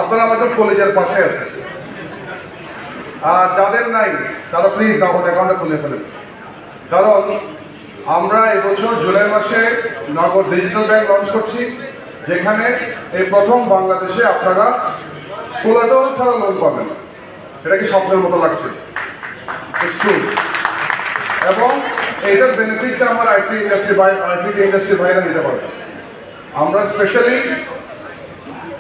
আপনারা আমাদের কলেজের পাশে আছে, আর যাদের নাই তারা প্লিজ নগদ অ্যাকাউন্টে খুলে ফেলেন। কারণ আমরা এবছর জুলাই মাসে নগদ ডিজিটাল ব্যাংক লঞ্চ করছি, যেখানে এই প্রথম বাংলাদেশে আপনারা কোলাটেরাল ছাড়া লোন পাবেন। এটা কি স্বপ্নের মতো লাগছে? এবং এইটার বেনিফিটটা আমার আইসিটি ইন্ডাস্ট্রি ভাইরা নিতে পারবে। আমরা স্পেশালি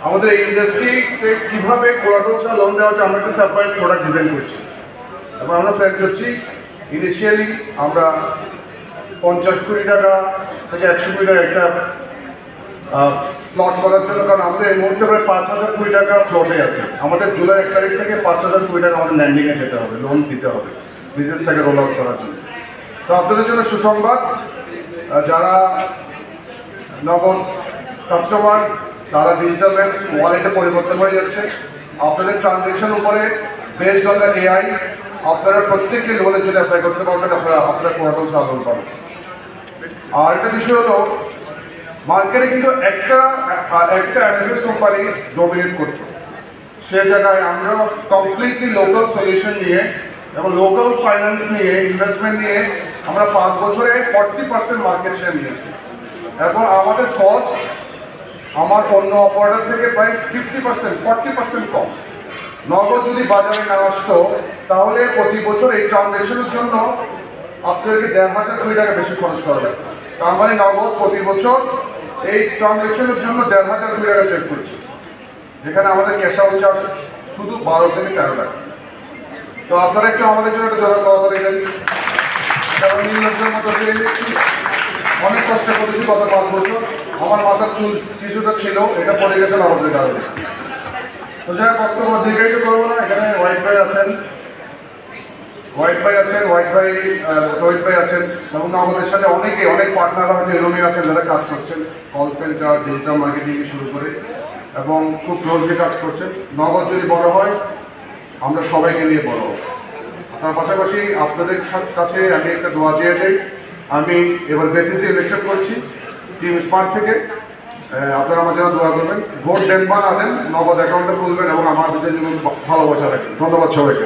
আমাদের এই ইন্ডাস্ট্রিতে কীভাবে কোলাটেরাল ছাড়া লোন দেওয়া হচ্ছে, আমরা একটা সেপারেট প্রোডাক্ট ডিজাইন করছি এবং আমরা প্ল্যান করছি ইনিশিয়ালি আমরা 50 কোটি টাকা থেকে 100 কোটি টাকা একটা ফ্লট করার জন্য। কারণ আমাদের এই মুহূর্তে প্রায় 5,000 কোটি টাকা ফ্লটে আছে। আমাদের জুলাই 1 তারিখ থেকে 5,000 কোটি টাকা আমাদের ল্যান্ডিংয়ে যেতে হবে, লোন দিতে হবে বিজনেসটাকে রোল আউট করার জন্য। তো আপনাদের জন্য সুসংবাদ, যারা নগদ কাস্টমার তারা ডিজিটাল ব্যাংক ওয়ালেটে পরিবর্তন হয়ে যাচ্ছে। আপনাদের ট্রানজ্যাকশন উপরে বেসড অন দ্য এআই আপনারা প্রত্যেকটি লোনের জন্য অ্যাপ্লাই করতে পারবেন, আপনারা কোলাটেরাল ছাড়া লোন পাবেন। আর একটা বিষয় হলো, মার্কেটে কিন্তু একটা অ্যানালিস্ট কোম্পানি ডমিনেট করতো, সে জায়গায় আমরা কমপ্লিটলি লোকাল সলিউশন নিয়ে এবং লোকাল ফাইন্যান্স নিয়ে ইনভেস্টমেন্ট নিয়ে আমরা 5 বছরে 40% মার্কেট শেয়ার নিয়েছি। এবং আমাদের কস্ট আমার অন্য অপারেটর থেকে প্রায় 40% কম। নগদ যদি বাজারে না আসতো তাহলে প্রতি বছর এই ট্রানজ্যাকশনের জন্য আপনাদেরকে 1,500 কোটি টাকা বেশি খরচ করা লাগবে। তার মানে নগদ প্রতি বছর এই ট্রানজ্যাকশনের জন্য 1,500 কোটি টাকা সেভ করছে, যেখানে আমাদের ক্যাশ আউট চার্জ শুধু 12 থেকে 13 টাকা। তো আপনারা একটু আমাদের জন্য একটা জোড়া কথা দেন, কারণ নির্লজ্জের মতো চেয়ে নিচ্ছি। অনেক কষ্ট করেছি গত 5 বছর। আমার মাথার চুল চিচুটা ছিল, এটা পড়ে গেছে আমাদের কারণে। তো যাই বক্তব্য দীর্ঘায়িত করবো না। এখানে ওয়াহিদ ভাই আছেন, রোহিত ভাই আছেন এবং আমাদের সাথে অনেক পার্টনাররা হয়তো এরমই আছেন যারা কাজ করছেন, কল সেন্টার, ডিজিটাল মার্কেটিং থেকে শুরু করে, এবং খুব ক্লোজলি কাজ করছেন। নগদ যদি বড় হয় আমরা সবাইকে নিয়ে বড় হব। তার পাশাপাশি আপনাদের কাছে আমি একটা দোয়া চেয়ে যাই। আমি এবার বেসিসে ইলেকশন করছি টিম স্মার্ট থেকে, আপনারা আমার জন্য দোয়া করবেন। ভোট দেন বা না দেন, নগদ অ্যাকাউন্টে খুলবেন এবং আমাদের জন্য ভালোবাসা রাখবেন। ধন্যবাদ সবাইকে।